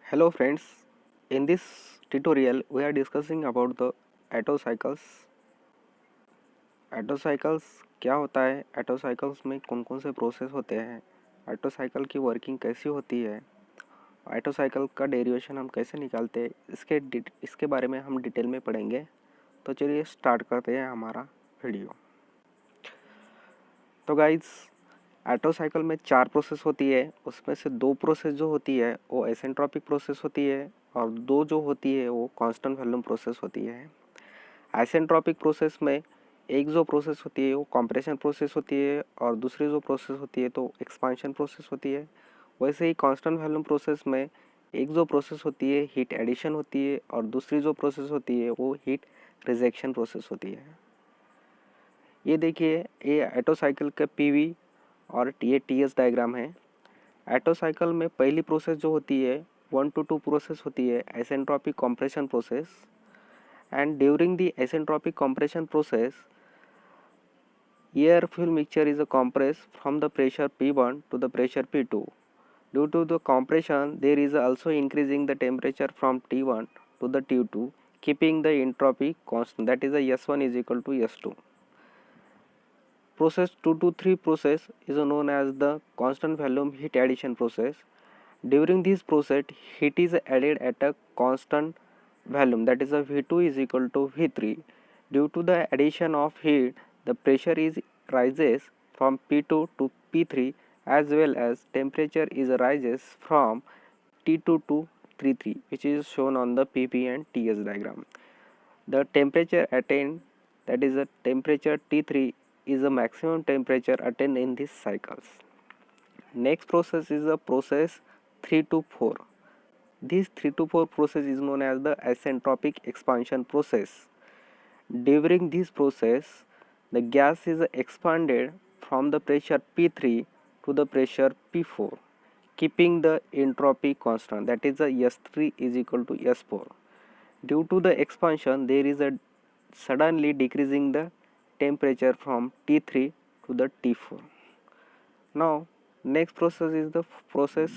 Hello friends, in this tutorial we are discussing about the Otto cycles. Otto cycles क्या होता है, Otto cycles में कौन कौन से प्रोसेस होते हैं, Otto cycle की वर्किंग कैसी होती है, Otto cycle का डेरिवेशन हम कैसे निकालते हैं, इसके बारे में हम डिटेल में पढ़ेंगे। तो चलिए स्टार्ट करते हैं हमारा वीडियो। तो गाइज Otto साइकिल में 4 प्रोसेस होती है, उसमें से 2 प्रोसेस जो होती है वो आइसेंट्रोपिक प्रोसेस होती है और 2 जो होती है वो कांस्टेंट वॉल्यूम प्रोसेस होती है। आइसेंट्रोपिक प्रोसेस में एक जो प्रोसेस होती है वो कंप्रेशन प्रोसेस होती है और दूसरी जो प्रोसेस होती है तो एक्सपांशन प्रोसेस होती है। वैसे ही कांस्टेंट वॉल्यूम प्रोसेस में एक जो प्रोसेस होती है हीट एडिशन होती है और दूसरी जो प्रोसेस होती है वो हीट रिजेक्शन प्रोसेस होती है। ये देखिए, ये ऑटो साइकिल का पीवी और टीएस डायग्राम है। ऑटो साइकिल में पहली प्रोसेस जो होती है 1 to 2 प्रोसेस होती है isentropic compression process, and during the isentropic compression process air fuel mixture is compressed from the pressure P1 to the pressure P2. Due to the compression there is also increasing the temperature from T1 to the T2, keeping the entropy constant, that is the S1 is equal to S2. Process 2 to 3 process is known as the constant volume heat addition process. During this process, heat is added at a constant volume, that is a V2 is equal to V3. Due to the addition of heat, the pressure is rises from P2 to P3 as well as temperature is rises from T2 to T3, which is shown on the PP and TS diagram. The temperature attained, that is the temperature T3, is the maximum temperature attained in these cycles. Next process is the process 3 to 4. This 3 to 4 process is known as the isentropic expansion process. During this process, the gas is expanded from the pressure P3 to the pressure P4, keeping the entropy constant, that is the S3 is equal to S4. Due to the expansion, there is a suddenly decreasing the temperature from T3 to the T4. Now, next process is the process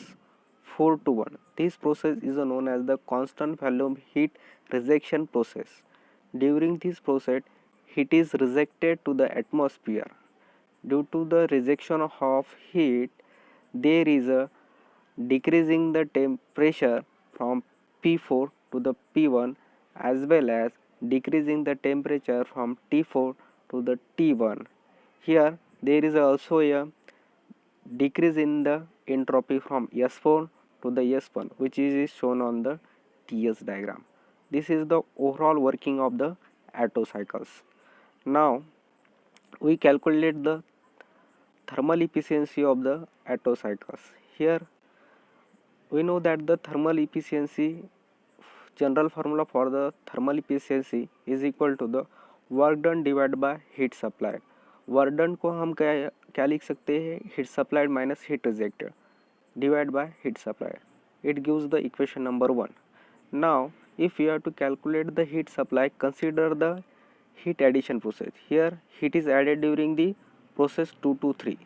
4 to 1. This process is known as the constant volume heat rejection process. During this process, heat is rejected to the atmosphere. Due to the rejection of heat, there is a decreasing the temperature from P4 to the P1 as well as decreasing the temperature from T4 to the T1. Here there is also a decrease in the entropy from S4 to the S1, which is shown on the TS diagram. This is the overall working of the Otto cycles. Now we calculate the thermal efficiency of the Otto cycles. Here we know that the thermal efficiency, general formula for the thermal efficiency is equal to the work done divided by heat supplied. Work done को हम क्या क्या लिख सकते हैं, heat supplied minus heat rejected divide by heat supplied. It gives the equation number 1. Now if you have to calculate the heat supply, consider the heat addition process. Here heat is added during the process 2 to 3,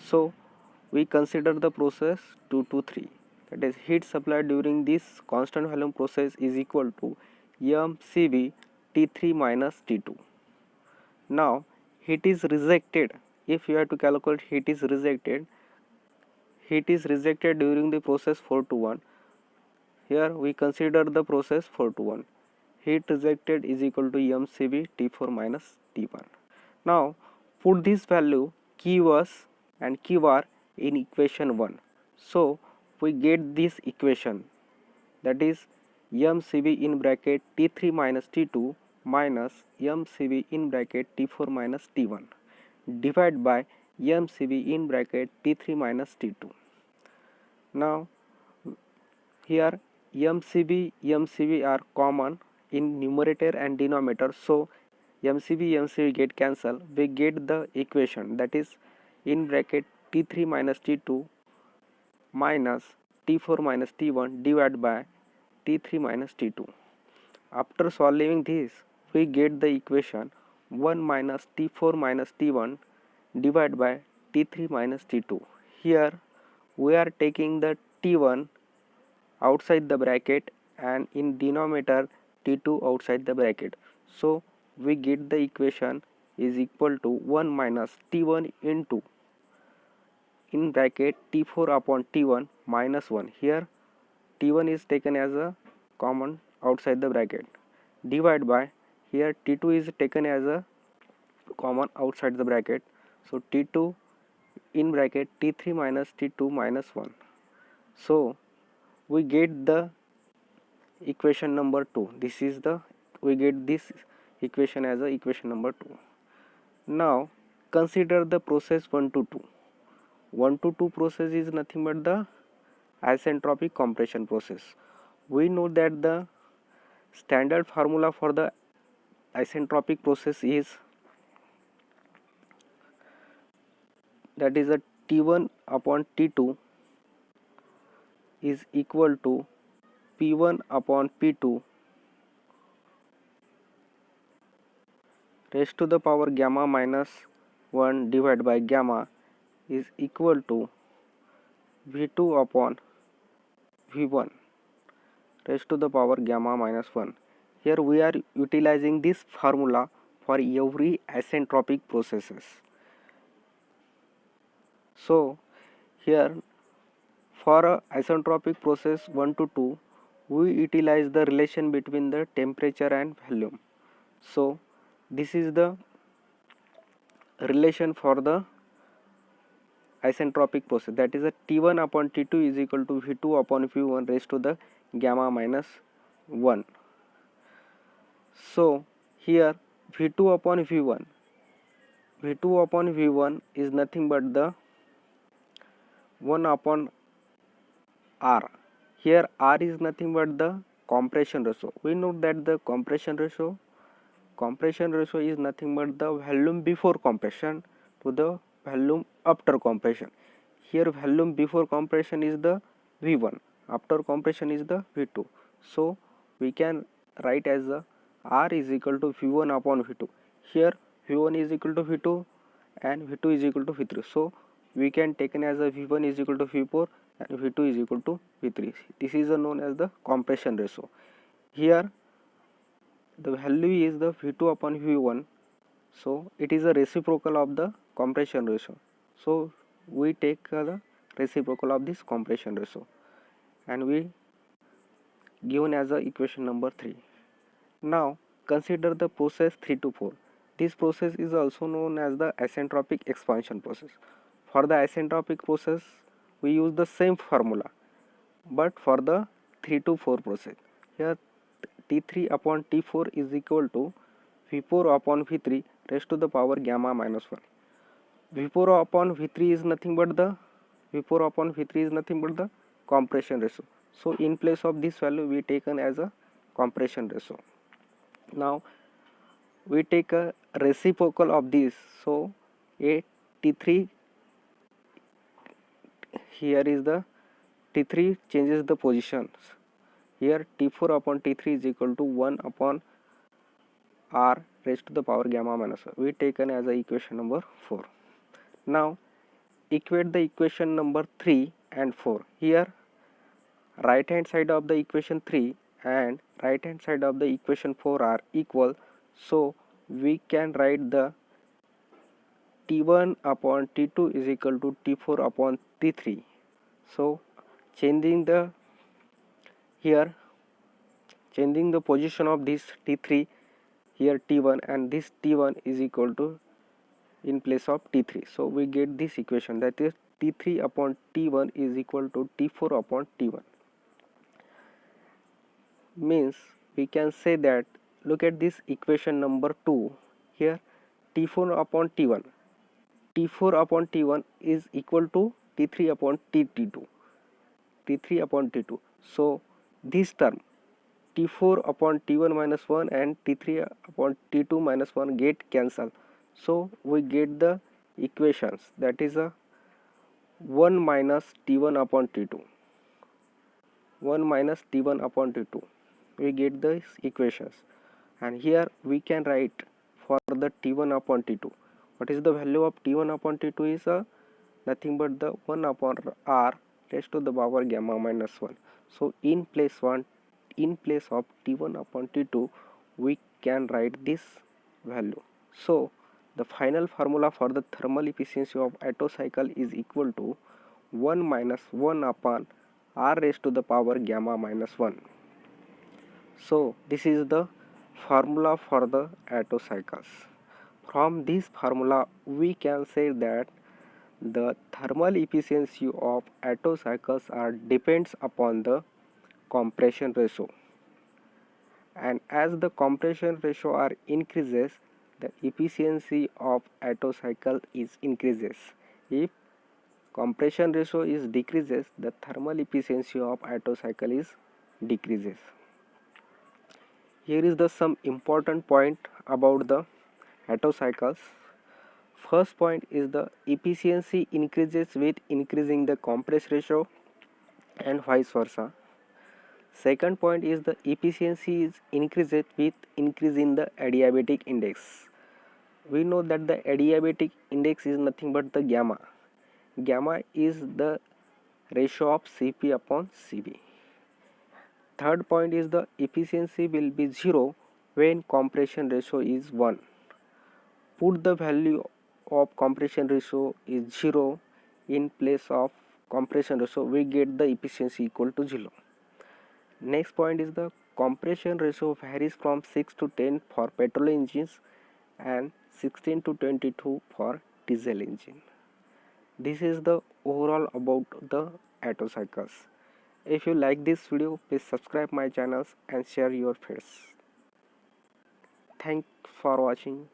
so we consider the process 2 to 3, that is heat supplied during this constant volume process is equal to mcv T3 minus T2. Now heat is rejected. If you have to calculate heat is rejected, during the process 4 to 1. Here we consider the process 4 to 1. Heat rejected is equal to mcv T4 minus T1. Now put this value Qs and Qr in equation 1. So we get this equation, that is mcv in bracket T3 minus T2 minus mcv in bracket T4 minus T1 divided by mcv in bracket T3 minus T2. Now here mcv are common in numerator and denominator, so mcv get cancelled. We get the equation, that is in bracket T3 minus T2 minus T4 minus T1 divided by T3 minus T2. After solving this, we get the equation 1 minus T4 minus T1 divided by T3 minus T2. Here we are taking the T1 outside the bracket and in denominator T2 outside the bracket. So we get the equation is equal to 1 minus T1 into in bracket T4 upon T1 minus 1. Here T1 is taken as a common outside the bracket, divide by here T2 is taken as a common outside the bracket. So T2 in bracket T3 minus T2 minus 1. So we get the equation number 2. This is the we get this equation as a equation number 2. Now consider the process 1 to 2. 1 to 2 process is nothing but the isentropic compression process. We know that the standard formula for the isentropic process is that is a T1 upon T2 is equal to P1 upon P2 raised to the power gamma minus 1 divided by gamma is equal to V2 upon V1 raised to the power gamma minus 1. Here we are utilizing this formula for every isentropic processes. So here for a isentropic process 1 to 2 we utilize the relation between the temperature and volume. So this is the relation for the isentropic process, that is a T1 upon T2 is equal to V2 upon V1 raised to the gamma minus 1. So here V2 upon V1 is nothing but the 1 upon R. Here R is nothing but the compression ratio. We know that the compression ratio is nothing but the volume before compression to the volume after compression. Here volume before compression is the V1, after compression is the V2. So we can write as a R is equal to V1 upon V2. Here V1 is equal to V2 and V2 is equal to V3. So we can taken as a V1 is equal to V4 and V2 is equal to V3. This is known as the compression ratio. Here the value is the V2 upon V1. So it is a reciprocal of the compression ratio. So we take the reciprocal of this compression ratio and we given as a equation number 3. Now consider the process 3 to 4. This process is also known as the isentropic expansion process. For the isentropic process we use the same formula, but for the 3 to 4 process here T3 upon T4 is equal to V4 upon V3 raised to the power gamma minus 1. V4 upon V3 is nothing but the compression ratio. So in place of this value we taken as a compression ratio. Now we take a reciprocal of this. So a T3 here is the T3 changes the positions. Here T4 upon T3 is equal to 1 upon R raised to the power gamma minus 1. We taken as a equation number 4. Now equate the equation number 3 and 4. Here right hand side of the equation 3 and right hand side of the equation 4 are equal. So we can write the T1 upon T2 is equal to T4 upon T3. So changing the position of this T3, here T1 and this T1 is equal to in place of T3. So we get this equation, that is T3 upon T1 is equal to T4 upon T1. Means we can say that, look at this equation number 2. Here T4 upon T1 is equal to T3 upon T2. So this term T4 upon T1 minus 1 and T3 upon T2 minus 1 get cancelled. So we get the equations, that is a 1 minus T1 upon T2. We get these equations, and here we can write for the T1 upon T2. What is the value of T1 upon T2 is nothing but the 1 upon R raised to the power gamma minus 1. So in place of T1 upon T2, we can write this value. So the final formula for the thermal efficiency of Otto cycle is equal to 1 minus 1 upon R raised to the power gamma minus 1. So this is the formula for the Otto cycles. From this formula we can say that the thermal efficiency of Otto cycles are depends upon the compression ratio, and as the compression ratio are increases, the efficiency of Otto cycle is increases. If compression ratio is decreases, the thermal efficiency of Otto cycle is decreases. Here is the some important point about the Otto cycles. First point is the efficiency increases with increasing the compress ratio and vice versa. Second point is the efficiency is increases with increase in the adiabatic index. We know that the adiabatic index is nothing but the gamma. Gamma is the ratio of Cp upon Cv. Third point is the efficiency will be 0 when compression ratio is 1. Put the value of compression ratio is 0 in place of compression ratio, we get the efficiency equal to 0. Next point is the compression ratio varies from 6 to 10 for petrol engines and 16 to 22 for diesel engine. This is the overall about the Otto cycles. If you like this video, please subscribe my channels and share your feeds. Thanks for watching.